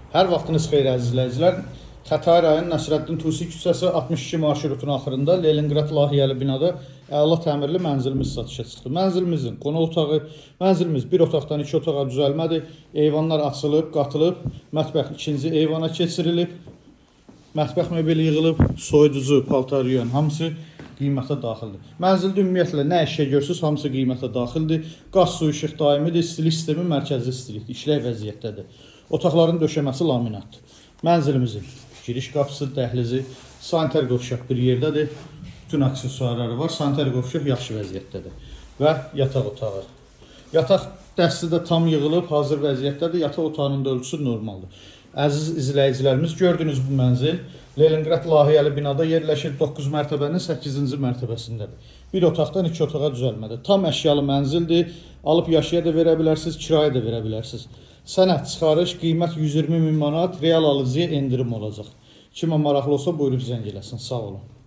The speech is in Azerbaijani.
Hər vaxtınız xeyir əziz izləyicilər. Xətai rayon Nəsrəddin Tusi küçəsi 62 marşrutun axırında Leningrad layihəli binada əla təmirli mənzilimiz satışa çıxdı. Mənzilimizin qonaq otağı, mənzilimiz bir otaqdan 2 otağa düzəlmədir. Eyvanlar açılıb, qatılıb, mətbəx ikinci eyvana keçirilib, mətbəx mebeli yığılıb, soyuducu, paltar yuyan hamısı qiymətə daxildir. Mənzildə ümumiyyətlə nə əşya görürsünüz, hamısı qiymətə daxildir. Qaz, su, işıq daimidir, istilik sistemi mərkəzli istilikdir, işlək vəziyyətdədir. Otaqların döşəməsi laminatdır. Mənzilimizin giriş qapısı, dəhlizi, sanitar qovşaq bir yerdədir. Bütün aksesuarları var. Sanitar qovşaq yaxşı vəziyyətdədir. Və yataq otağı. Yataq dəsti də tam yığılıb, hazır vəziyyətdədir. Yataq otağının da ölçüsü normaldır. Əziz izləyicilərimiz, gördüyünüz bu mənzil Leningrad layihəli binada yerləşir. 9 mərtəbənin 8-ci mərtəbəsindədir. Bir otaqdan 2 otağa düzəlmədir. Tam əşyalı mənzildir. Alıb yaşaya da verə bilərsiniz, kirayə də verə bilərsiniz. Sənəd çıxarış, qiymət 120 min manat, real alıcıya endirim olacaq. Kimə maraqlı olsa buyurub zəng eləsin. Sağ olun.